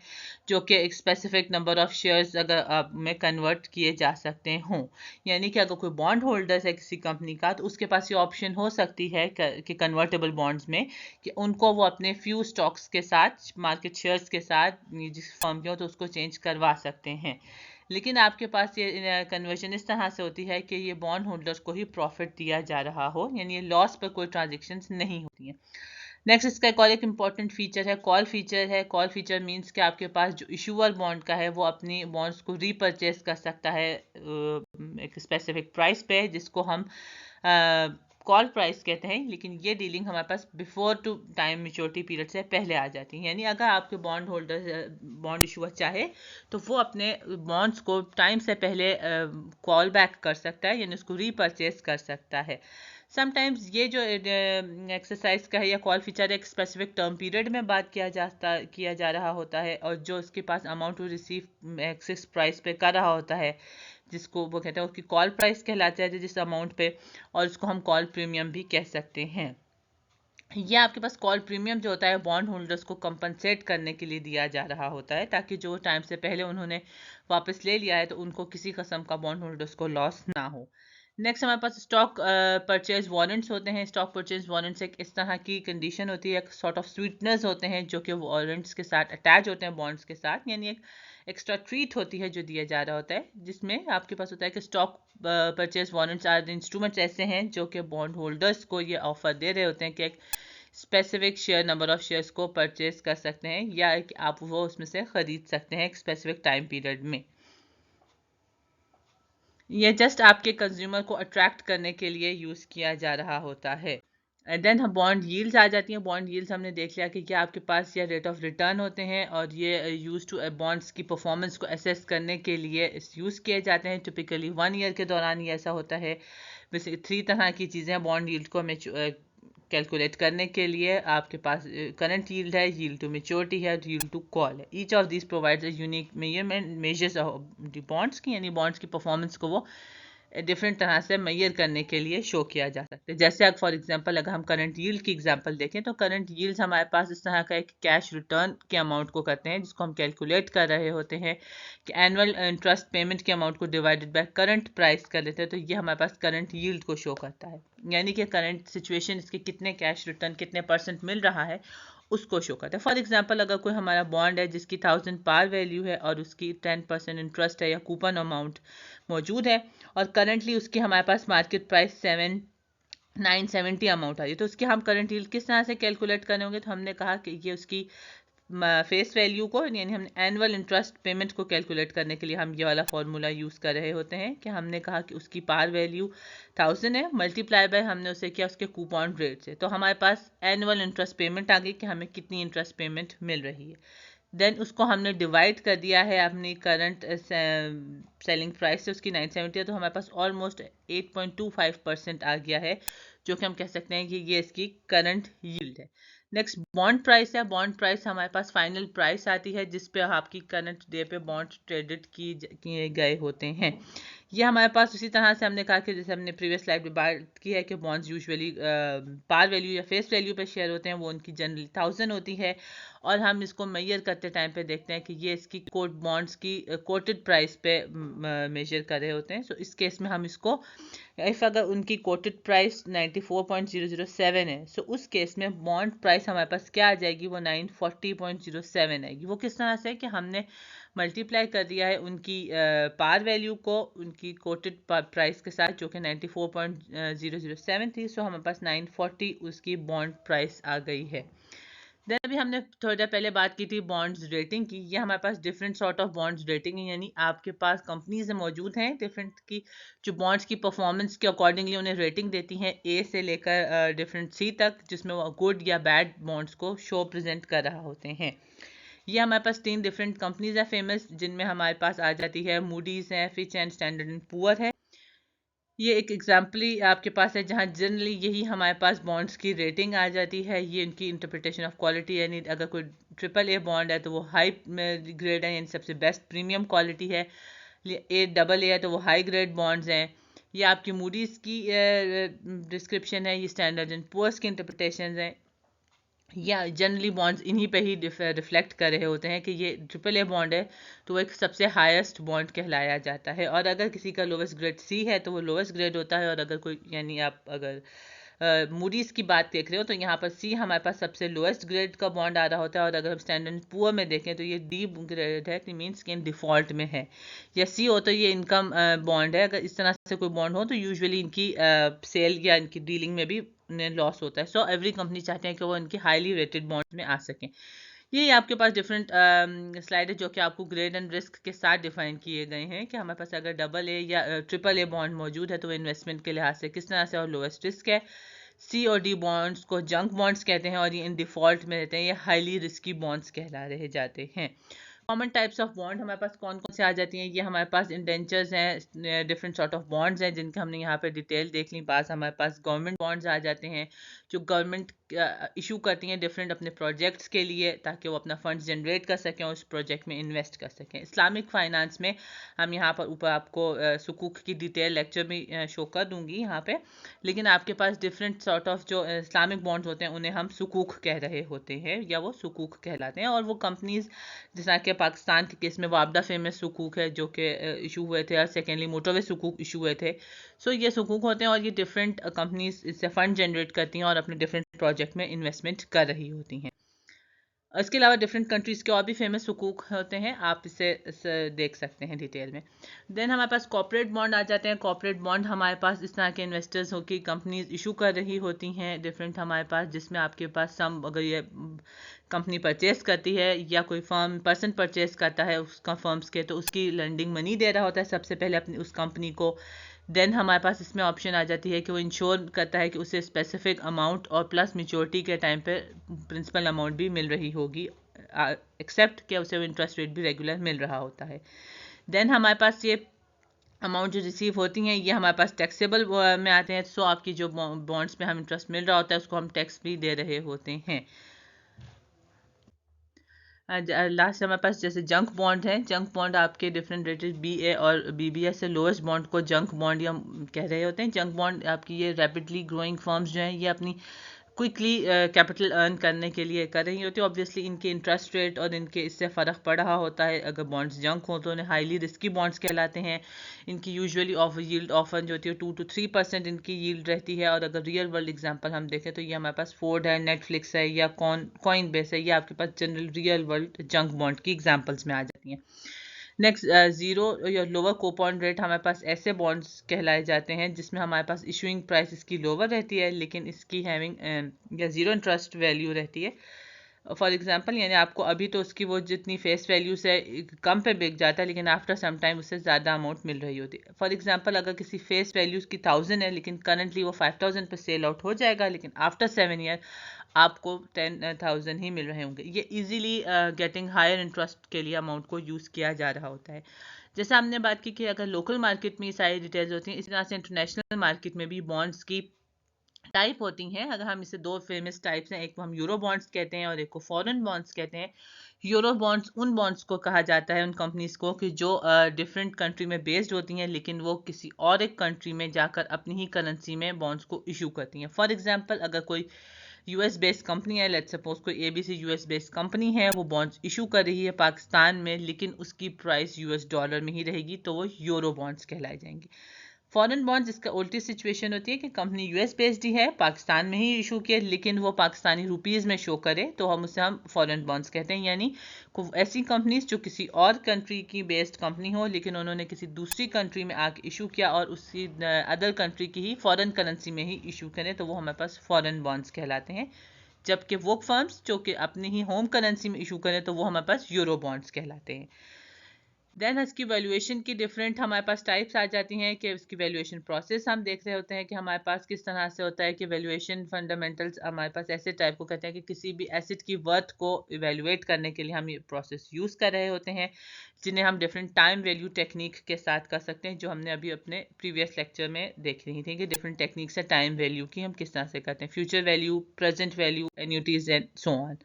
जो कि एक स्पेसिफिक नंबर ऑफ शेयर्स अगर में कन्वर्ट किए जा सकते हों, यानी कि अगर कोई बॉन्ड होल्डर है किसी कंपनी का तो उसके पास ये ऑप्शन हो सकती है कि कन्वर्टेबल बॉन्ड्स में कि उनको वो अपने फ्यू स्टॉक्स के साथ मार्केट शेयर्स के साथ जिस फर्म के हो तो उसको चेंज करवा सकते हैं। लेकिन आपके पास ये कन्वर्जन इस तरह से होती है कि ये बॉन्ड होल्डर्स को ही प्रॉफिट दिया जा रहा हो, यानी ये लॉस पर कोई ट्रांजेक्शन्स नहीं होती हैं। नेक्स्ट इसका एक और एक इम्पॉर्टेंट फीचर है कॉल फीचर है। कॉल फीचर मींस कि आपके पास जो इशूअर बॉन्ड का है वो अपनी बॉन्ड्स को रीपरचेज कर सकता है एक स्पेसिफिक प्राइस पे, जिसको हम कॉल प्राइस कहते हैं, लेकिन ये डीलिंग हमारे पास before to time maturity period से पहले आ जाती है, यानी अगर आपके बॉन्ड होल्डर बॉन्ड इशूअर चाहे तो वो अपने बॉन्ड्स को टाइम से पहले कॉल बैक कर सकता है, यानी उसको रीपरचेज कर सकता है। समटाइम्स ये जो एक्सरसाइज का है या कॉल फीचर एक स्पेसिफिक टर्म पीरियड में बात किया जा रहा होता है, और जो उसके पास amount to receive excess price पे कर रहा होता है जिसको वो कहते हैं उसकी कॉल प्राइस कहलाता है जिस अमाउंट पे, और उसको हम कॉल प्रीमियम भी कह सकते हैं। ये आपके पास कॉल प्रीमियम जो होता है बॉन्ड होल्डर्स को कंपनसेट करने के लिए दिया जा रहा होता है ताकि जो टाइम से पहले उन्होंने वापस ले लिया है तो उनको किसी किस्म का बॉन्ड होल्डर्स को लॉस ना हो। नेक्स्ट हमारे पास स्टॉक परचेज वारंट्स होते हैं। स्टॉक परचेज वारंट्स एक इस तरह की कंडीशन होती है, एक सॉर्ट ऑफ स्वीटनर्स होते हैं जो कि वारंट्स के साथ अटैच होते हैं बॉन्ड्स के साथ, यानी एक एक्स्ट्रा ट्रीट होती है जो दिया जा रहा होता है, जिसमें आपके पास होता है कि stock purchase warrants are instruments ऐसे हैं जो कि बॉन्ड होल्डर्स को ये ऑफर दे रहे होते हैं कि एक specific share number of shares को परचेज कर सकते हैं या कि आप वो उसमें से ख़रीद सकते हैं एक स्पेसिफिक टाइम पीरियड में। ये जस्ट आपके कंज्यूमर को अट्रैक्ट करने के लिए यूज़ किया जा रहा होता है। एंड देन हम बॉन्ड यील्ड्स आ जाती हैं। बॉन्ड यील्ड्स हमने देख लिया कि क्या आपके पास या रेट ऑफ रिटर्न होते हैं और ये यूज़ टू बॉन्ड्स की परफॉर्मेंस को असेस करने के लिए यूज़ किए जाते हैं। टिपिकली 1 ईयर के दौरान ये ऐसा होता है। वैसे 3 तरह की चीज़ें हैं बॉन्ड यील्ड को हमें कैलकुलेट करने के लिए। आपके पास करंट यील्ड है, यील्ड टू मेच्योरिटी है, यील्ड टू कॉल है। Each of this provides a unique measurement measures bonds की, यानी बॉन्ड्स की परफॉर्मेंस को वो डिफरेंट तरह से मैयर करने के लिए शो किया जा सकता है। जैसे अगर फॉर एग्जांपल अगर हम करंट यील्ड की एग्जांपल देखें तो करंट यील्ड हमारे पास इस तरह का एक कैश रिटर्न के अमाउंट को करते हैं जिसको हम कैलकुलेट कर रहे होते हैं कि एनुअल इंटरेस्ट पेमेंट के अमाउंट को डिवाइडेड बाय करंट प्राइस कर लेते हैं, तो ये हमारे पास करंट यील्ड को शो करता है, यानी कि करंट सिचुएशन इसके कितने कैश रिटर्न कितने % मिल रहा है उसको शो करता है। फॉर एग्जांपल अगर कोई हमारा बॉन्ड है जिसकी 1000 पार वैल्यू है और उसकी 10% इंटरेस्ट है या कूपन अमाउंट मौजूद है और करंटली उसकी हमारे पास मार्केट प्राइस 970 अमाउंट आ रही है, तो उसकी हम करंट यील्ड किस तरह से कैलकुलेट करने होंगे। तो हमने कहा कि ये उसकी फेस वैल्यू को, यानी हमने एनुअल इंटरेस्ट पेमेंट को कैलकुलेट करने के लिए हम ये वाला फॉर्मूला यूज़ कर रहे होते हैं कि हमने कहा कि उसकी पार वैल्यू 1000 है, मल्टीप्लाई बाय हमने उसे किया उसके कूपन रेट से, तो हमारे पास एनुअल इंटरेस्ट पेमेंट आ गई कि हमें कितनी इंटरेस्ट पेमेंट मिल रही है। देन उसको हमने डिवाइड कर दिया है अपनी करंट सेलिंग प्राइस से, उसकी 970 है, तो हमारे पास ऑलमोस्ट 8.25% आ गया है, जो कि हम कह सकते हैं कि ये इसकी करंट यील्ड है। नेक्स्ट बॉन्ड प्राइस है। बॉन्ड प्राइस हमारे पास फाइनल प्राइस आती है जिस पे आपकी करंट डे पे बॉन्ड ट्रेडेड किए गए होते हैं। ये हमारे पास उसी तरह से हमने कहा कि जैसे हमने प्रीवियस स्लाइड में बात की है कि बॉन्ड्स यूजुअली पार वैल्यू या फेस वैल्यू पे शेयर होते हैं, वो उनकी जनरली 1000 होती है और हम इसको मेजर करते टाइम पे देखते हैं कि ये इसकी कोट बॉन्ड्स की कोटेड प्राइस पे मेजर कर रहे होते हैं। सो इस केस में हम इसको इफ़ अगर उनकी कोटेड प्राइस 94.007 है, सो उस केस में बॉन्ड प्राइस हमारे पास क्या आ जाएगी, वो 940.07 आएगी। वो किस तरह से कि हमने मल्टीप्लाई कर दिया है उनकी पार वैल्यू को उनकी कोटेड प्राइस के साथ जो कि 94.007 थी, सो हमारे पास 940 उसकी बॉन्ड प्राइस आ गई है। देन अभी हमने थोड़ी देर पहले बात की थी बॉन्ड्स रेटिंग की। ये हमारे पास different sort of bonds rating है, यानी आपके पास कंपनीज मौजूद हैं डिफरेंट की जो बॉन्ड्स की परफॉर्मेंस के अकॉर्डिंगली उन्हें रेटिंग देती हैं ए से लेकर डिफरेंट सी तक, जिसमें वो गुड या बैड बॉन्ड्स को शो प्रेजेंट कर रहा होते हैं। ये हमारे पास 3 डिफरेंट कंपनीज है फेमस, जिनमें हमारे पास आ जाती है मूडीज़ है, Fitch and standard and poor है। ये एक एग्जाम्पल ही आपके पास है जहाँ जनरली यही हमारे पास बॉन्ड्स की रेटिंग आ जाती है। ये इनकी इंटरप्रिटेशन ऑफ क्वालिटी, यानी अगर कोई ट्रिपल ए बॉन्ड है तो वो हाई ग्रेड है, यानी सबसे बेस्ट प्रीमियम क्वालिटी है। AA है तो वो हाई ग्रेड बॉन्ड्स हैं। ये आपकी मूडीज़ की डिस्क्रिप्शन है। ये स्टैंडर्ड एंड पुअर्स की इंटरप्रिटेशन हैं। या जनरली बॉन्ड्स इन्हीं पे ही रिफ्लेक्ट कर रहे होते हैं कि ये ट्रिपल ए बॉन्ड है तो वो एक सबसे हाईएस्ट बॉन्ड कहलाया जाता है, और अगर किसी का लोवेस्ट ग्रेड सी है तो वो लोवेस्ट ग्रेड होता है। और अगर कोई, यानी आप अगर मूडीज़ की बात देख रहे हो तो यहाँ पर सी हमारे पास सबसे लोएस्ट ग्रेड का बॉन्ड आ रहा होता है, और अगर हम स्टैंडर्ड पुअर में देखें तो ये डी ग्रेड है, तो मीन्स कि इन डिफ़ॉल्ट में है। या सी हो तो ये इनकम बॉन्ड है। अगर इस तरह से कोई बॉन्ड हो तो यूजुअली इनकी सेल या इनकी डीलिंग में भी लॉस होता है। सो एवरी कंपनी चाहते हैं कि वो इनकी हाईली रेटेड बॉन्ड में आ सकें। ये आपके पास डिफरेंट स्लाइड है जो कि आपको ग्रेड एंड रिस्क के साथ डिफाइन किए गए हैं कि हमारे पास अगर डबल ए या ट्रिपल ए बॉन्ड मौजूद है तो इन्वेस्टमेंट के लिहाज से किस तरह से और लोएस्ट रिस्क है। सी और डी बॉन्ड्स को जंक बॉन्ड्स कहते हैं और ये इन डिफ़ॉल्ट में रहते हैं। ये हाईली रिस्की बॉन्ड्स कहला रहे जाते हैं। कॉमन टाइप्स ऑफ बॉन्ड हमारे पास कौन कौन से आ जाती हैं। ये हमारे पास इंडेंचर्स हैं, डिफरेंट सॉर्ट ऑफ बॉन्ड्स हैं जिनके हमने यहाँ पे डिटेल देख ली। पास हमारे पास गवर्नमेंट बॉन्ड्स आ जाते हैं जो गवर्नमेंट इशू करती हैं डिफरेंट अपने प्रोजेक्ट्स के लिए, ताकि वो अपना फंड्स जनरेट कर सकें और उस प्रोजेक्ट में इन्वेस्ट कर सकें। इस्लामिक फाइनेंस में हम यहाँ पर ऊपर आपको सुकूक की डिटेल लेक्चर भी शो कर दूँगी यहाँ पे, लेकिन आपके पास डिफरेंट सॉर्ट ऑफ जो इस्लामिक बॉन्ड्स होते हैं उन्हें हम सुकूक कह रहे होते हैं या वो सुकूक कहलाते हैं। और वो कंपनीज जैसा कि पाकिस्तान के केस में वापदा फेमस सुकूक है जो कि इशू हुए थे, और सेकेंडली मोटरवे सुकूक इशू हुए थे। सो ये सुकूक होते हैं और ये डिफरेंट कंपनीज इससे फंड जनरेट करती हैं और अपने डिफरेंट प्रोजेक्ट में इन्वेस्टमेंट कर रही होती हैं। इसके अलावा डिफरेंट कंट्रीज़ के और भी फेमस हुकूक होते हैं, आप इसे देख सकते हैं डिटेल में। देन हमारे पास कॉर्पोरेट बॉन्ड आ जाते हैं। कॉर्पोरेट बॉन्ड हमारे पास इस तरह के इन्वेस्टर्स हो कि कंपनीज इशू कर रही होती हैं डिफरेंट हमारे पास, जिसमें आपके पास सम अगर ये कंपनी परचेस करती है या कोई फर्म पर्सन परचेस करता है उसका फर्म्स के, तो उसकी लेंडिंग मनी दे रहा होता है सबसे पहले अपनी उस कंपनी को। देन हमारे पास इसमें ऑप्शन आ जाती है कि वो इंश्योर करता है कि उसे स्पेसिफिक अमाउंट और प्लस मैच्योरिटी के टाइम पे प्रिंसिपल अमाउंट भी मिल रही होगी, एक्सेप्ट कि उसे इंटरेस्ट रेट भी रेगुलर मिल रहा होता है। देन हमारे पास ये अमाउंट जो रिसीव होती हैं ये हमारे पास टैक्सेबल में आते हैं। सो आपकी जो बॉन्ड्स में हम इंटरेस्ट मिल रहा होता है उसको हम टैक्स भी दे रहे होते हैं। लास्ट हमारे पास जैसे जंक बॉन्ड है। जंक बॉन्ड आपके डिफरेंट रेटेड BA और BBS से लोएस्ट बॉन्ड को जंक बॉन्ड या कह रहे होते हैं। जंक बॉन्ड आपकी ये रैपिडली ग्रोइंग फर्म्स जो हैं ये अपनी क्विकली कैपिटल अर्न करने के लिए कर रही होती है। ऑब्वियसली इनके इंटरेस्ट रेट और इनके इससे फ़र्क पड़ रहा होता है। अगर बॉन्ड्स जंक हो तो उन्हें हाईली रिस्की बॉन्ड्स कहलाते हैं। इनकी यूजुअली यील्ड ऑफर जो होती है 2 to 3% इनकी यील्ड रहती है। और अगर रियल वर्ल्ड एग्जांपल हम देखें तो ये हमारे पास फोर्ड है, नेटफ्लिक्स है या कॉइन बेस है, ये आपके पास general real world junk bond की एग्जाम्पल्स में आ जाती हैं। नेक्स्ट जीरो या लोअर कोपॉन रेट हमारे पास ऐसे बॉन्ड्स कहलाए जाते हैं जिसमें हमारे पास इशूइंग प्राइस इसकी लोअर रहती है लेकिन इसकी हैविंग या ज़ीरो इंटरेस्ट वैल्यू रहती है। फॉर एग्जांपल यानी आपको अभी तो उसकी वो जितनी फेस वैल्यू से कम पे बिक जाता है लेकिन आफ्टर सम टाइम उससे ज़्यादा अमाउंट मिल रही होती है। फॉर एग्जांपल अगर किसी फेस वैल्यू उसकी 1000 है लेकिन करंटली वो 5000 पे सेल आउट हो जाएगा, लेकिन आफ्टर 7 ईयर आपको 10,000 ही मिल रहे होंगे। ये इजीली गेटिंग हायर इंटरेस्ट के लिए अमाउंट को यूज़ किया जा रहा होता है। जैसे हमने बात की कि अगर लोकल मार्केट में ये सारी डिटेल्स होती हैं, इसी तरह से इंटरनेशनल मार्केट में भी बॉन्ड्स की टाइप होती हैं। अगर हम इसे दो फेमस टाइप्स हैं, एक को हम यूरो बॉन्ड्स कहते हैं और एक को फॉरेन बॉन्ड्स कहते हैं। यूरो बॉन्ड्स उन बॉन्ड्स को कहा जाता है, उन कंपनीज को कि जो डिफरेंट कंट्री में बेस्ड होती हैं लेकिन वो किसी और एक कंट्री में जाकर अपनी ही करेंसी में बॉन्ड्स को इशू करती हैं। फॉर एग्जांपल अगर कोई यूएस बेस्ड कंपनी है, लेट्स सपोज कोई ABC यूएस बेस्ड कंपनी है, वो बॉन्ड्स इशू कर रही है पाकिस्तान में लेकिन उसकी प्राइस US डॉलर में ही रहेगी, तो वो यूरो बॉन्ड्स कहलाए जाएंगी। फॉरेन बॉन्ड्स इसका उल्टी सिचुएशन होती है कि कंपनी US बेस्ड ही है, पाकिस्तान में ही इशू किया लेकिन वो पाकिस्तानी रुपीज़ में शो करे, तो हम फॉरेन बॉन्ड्स कहते हैं। यानी ऐसी कंपनीज जो किसी और कंट्री की बेस्ड कंपनी हो लेकिन उन्होंने किसी दूसरी कंट्री में आके इशू किया और उसी अदर कंट्री की ही फॉरेन करेंसी में ही इशू करें, तो वो हमारे पास फॉरेन बॉन्ड्स कहलाते हैं। जबकि वो फर्म्स जो कि अपनी ही होम करेंसी में इशू करें तो वो हमारे पास यूरो बॉन्ड्स कहलाते हैं। देन इसकी वैल्यूएशन की डिफरेंट हमारे पास टाइप्स आ जाती हैं कि उसकी वैल्यूएशन प्रोसेस हम देख रहे होते हैं कि हमारे पास किस तरह से होता है कि वैल्यूएशन फंडामेंटल्स हमारे पास ऐसे टाइप को कहते हैं कि किसी भी एसेट की वर्थ को इवेल्युएट करने के लिए हम ये प्रोसेस यूज़ कर रहे होते हैं, जिन्हें हम डिफरेंट टाइम वैल्यू टेक्निक के साथ कर सकते हैं, जो हमने अभी अपने प्रीवियस लेक्चर में देख रही थी कि डिफरेंट टेक्निक्स है टाइम वैल्यू की हम किस तरह से करते हैं, future value, present value, annuities and so on.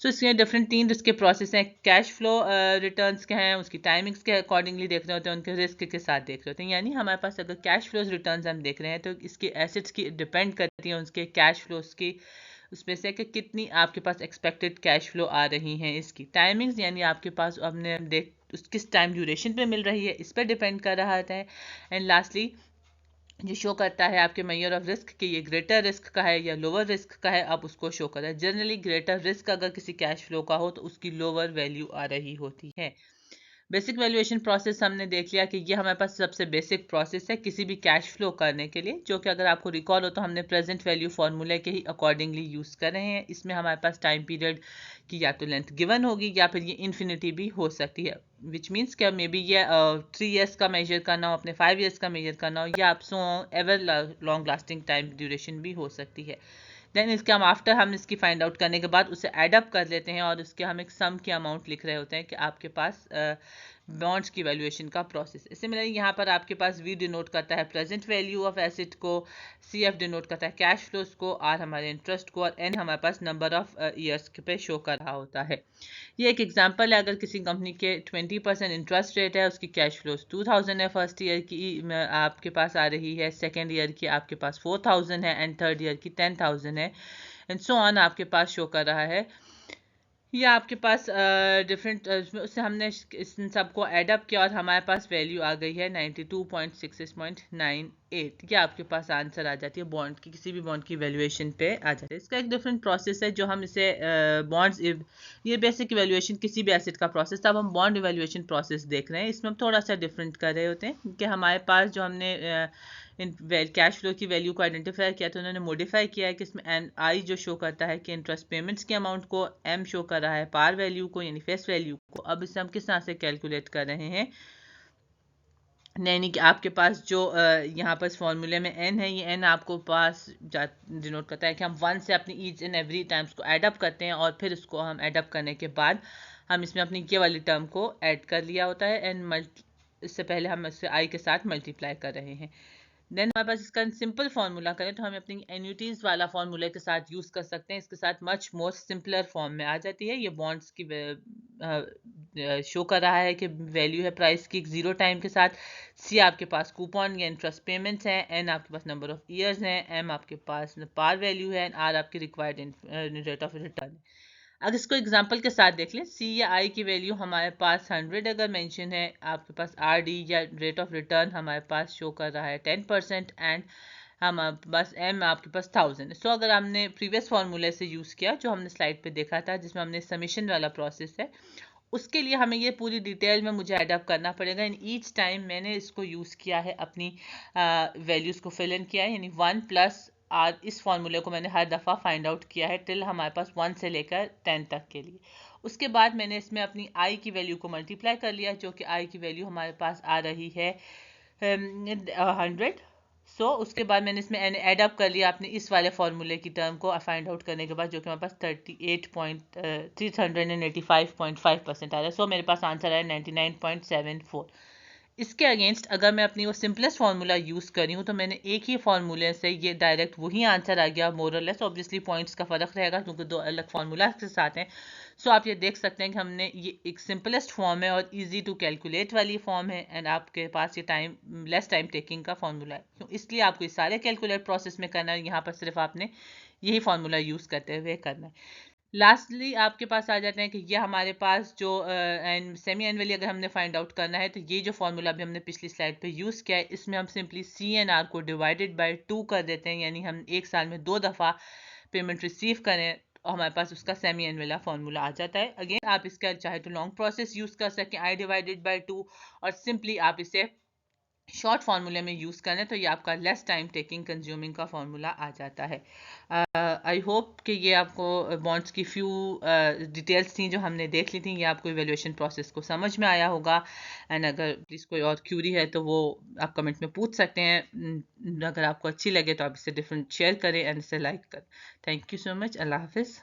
So इसके डिफरेंट 3 इसके प्रोसेस हैं। कैश फ्लो रिटर्न्स क्या हैं, उसकी टाइमिंग्स के अकॉर्डिंगली देख रहे होते हैं, उनके रिस्क के साथ देख रहे होते हैं। यानी हमारे पास अगर कैश फ्लोज रिटर्न्स हम देख रहे हैं तो इसके एसेट्स की डिपेंड करती हैं उसके कैश फ्लोज की, उसमें से कि कितनी आपके पास एक्सपेक्टेड कैश फ्लो आ रही हैं। इसकी टाइमिंग्स यानी आपके पास हमने देख किस टाइम ड्यूरेशन पे मिल रही है, इस पर डिपेंड कर रहा है। एंड लास्टली ये शो करता है आपके मेजर ऑफ रिस्क कि ये ग्रेटर रिस्क का है या लोअर रिस्क का है, आप उसको शो करता है। जनरली ग्रेटर रिस्क अगर किसी कैश फ्लो का हो तो उसकी लोअर वैल्यू आ रही होती है। बेसिक वैल्यूएशन प्रोसेस हमने देख लिया कि ये हमारे पास सबसे बेसिक प्रोसेस है किसी भी कैश फ्लो करने के लिए, जो कि अगर आपको रिकॉल हो तो हमने प्रेजेंट वैल्यू फार्मूला के ही अकॉर्डिंगली यूज़ कर रहे हैं। इसमें हमारे पास टाइम पीरियड की या तो लेंथ गिवन होगी या फिर ये इन्फिनिटी भी हो सकती है, विच मीन्स क्या मे बी ये 3 ईयर्स का मेजर करना हो, अपने 5 ईयर्स का मेजर करना हो, या आप so ever long lasting time duration भी हो सकती है। देन इसके हम इसकी फाइंड आउट करने के बाद उसे एड अप कर लेते हैं और उसके हम एक सम की अमाउंट लिख रहे होते हैं कि आपके पास बॉन्ड्स की वैल्यूएशन का प्रोसेस। सिमिलरली यहाँ पर आपके पास V डिनोट करता है प्रेजेंट वैल्यू ऑफ एसेट को, CF डिनोट करता है कैश फ्लोज को, R हमारे इंटरेस्ट को और N हमारे पास नंबर ऑफ ईयर्स पे शो कर रहा होता है। ये एक एग्जांपल है, अगर किसी कंपनी के 20% इंटरेस्ट रेट है, उसकी कैश फ्लोज 2000 है, फर्स्ट ईयर की आपके पास आ रही है, सेकेंड ईयर की आपके पास 4000 है एंड थर्ड ईयर की 10,000 है एंड सो ऑन आपके पास शो कर रहा है। ये आपके पास डिफरेंट उससे हमने इन सबको एडअप किया और हमारे पास वैल्यू आ गई है 92.66.98। ये आपके पास आंसर आ जाती है बॉन्ड की, किसी भी बॉन्ड की वैल्यूएशन पे आ जाती है। इसका एक डिफरेंट प्रोसेस है जो हम इसे बॉन्ड्स, ये बेसिक वैल्यूएशन किसी भी एसेट का प्रोसेस था। अब हम बॉन्ड वैल्यूएशन प्रोसेस देख रहे हैं, इसमें हम थोड़ा सा डिफरेंट कर रहे होते हैं कि हमारे पास जो हमने इन कैश फ्लो की वैल्यू को आइडेंटिफाई किया तो उन्होंने मॉडिफाई किया है कि इसमें एन आई जो शो करता है कि इंटरेस्ट पेमेंट्स के अमाउंट को, एम शो कर रहा है पार वैल्यू को यानी फेस वैल्यू को। अब इसे हम किस तरह से कैलकुलेट कर रहे हैं, यानी कि आपके पास जो यहाँ पर फॉर्मूले में एन है, ये एन आपको पास डिनोट करता है कि हम वन से अपनी ईच एंड एवरी टाइम्स को एडअप करते हैं और फिर इसको हम एडअप करने के बाद हम इसमें अपनी ये वाली टर्म को ऐड कर लिया होता है एंड इससे पहले हम इससे आई के साथ मल्टीप्लाई कर रहे हैं। देन हमारे पास इसका सिंपल फार्मूला करें तो हम अपनी एन्युटीज वाला फार्मूला के साथ यूज कर सकते हैं। इसके साथ मच मोर सिंपलर फॉर्म में आ जाती है। ये बॉन्ड्स की शो कर रहा है कि वैल्यू है प्राइस की जीरो टाइम के साथ। सी आपके पास कूपन या इंटरेस्ट पेमेंट्स हैं, एन आपके पास नंबर ऑफ ईयर्स हैं, एम आपके पास पार वैल्यू है, आर आपकी रिक्वायर्ड रेट ऑफ रिटर्न है। अगर इसको एग्जांपल के साथ देख लें, सी या आई की वैल्यू हमारे पास 100 अगर मेंशन है, आपके पास आर डी या रेट ऑफ रिटर्न हमारे पास शो कर रहा है 10% एंड हम बस एम आपके पास 1000। सो अगर हमने प्रीवियस फार्मूले से यूज़ किया जो हमने स्लाइड पे देखा था जिसमें हमने समीशन वाला प्रोसेस है, उसके लिए हमें ये पूरी डिटेल में मुझे एडअप करना पड़ेगा। इन ईच टाइम मैंने इसको यूज़ किया है, अपनी वैल्यूज़ को फिल इन किया है, यानी 1 + आर इस फॉर्मूले को मैंने हर दफ़ा फाइंड आउट किया है टिल हमारे पास 1 से लेकर 10 तक के लिए। उसके बाद मैंने इसमें अपनी आई की वैल्यू को मल्टीप्लाई कर लिया, जो कि आई की वैल्यू हमारे पास आ रही है 100। उसके बाद मैंने इसमें ऐड अप कर लिया अपने इस वाले फार्मूले की टर्म को फाइंड आउट करने के बाद, जो कि हमारे पास 385.5% आ रहा है। मेरे पास आंसर आया 99.74। इसके अगेंस्ट अगर मैं अपनी वो सिंपलेस्ट फार्मूला यूज़ कर रही हूँ तो मैंने एक ही फार्मूले से ये डायरेक्ट वही आंसर आ गया मोर और लेस। ऑब्वियसली पॉइंट्स का फ़र्क रहेगा क्योंकि दो अलग फार्मूला के साथ हैं। आप ये देख सकते हैं कि हमने ये एक सिंपलेस्ट फॉर्म है और इजी टू कैलकुलेट वाली फॉर्म है एंड आपके पास ये लेस टाइम टेकिंग का फार्मूला है। क्यों, इसलिए आपको ये सारे कैलकुलेट प्रोसेस में करना है, यहाँ पर सिर्फ आपने यही फार्मूला यूज़ करते हुए करना है। लास्टली आपके पास आ जाते हैं कि ये हमारे पास जो सेमी एनुअली अगर हमने फाइंड आउट करना है तो ये जो फॉर्मूला भी हमने पिछली स्लाइड पे यूज़ किया है, इसमें हम सिंपली सी एन आर को डिवाइडेड बाय 2 कर देते हैं, यानी हम एक साल में 2 दफ़ा पेमेंट रिसीव करें तो हमारे पास उसका सेमी एनुअल फार्मूला आ जाता है। अगेन आप इसका चाहे तो लॉन्ग प्रोसेस यूज़ कर सकें, आई डिवाइडेड बाय 2, और सिंपली आप इसे शॉर्ट फार्मूले में यूज़ करें तो ये आपका लेस टाइम टेकिंग कंज्यूमिंग का फार्मूला आ जाता है। आई होप कि ये आपको बॉन्ड्स की फ्यू डिटेल्स थी जो हमने देख ली थी, ये आपको इवेल्युएशन प्रोसेस को समझ में आया होगा। एंड अगर प्लीज़ कोई और क्यूरी है तो वो आप कमेंट में पूछ सकते हैं। अगर आपको अच्छी लगे तो आप इसे डिफरेंट शेयर करें एंड इसे लाइक करें। Thank you so much. अल्लाह हाफिज़।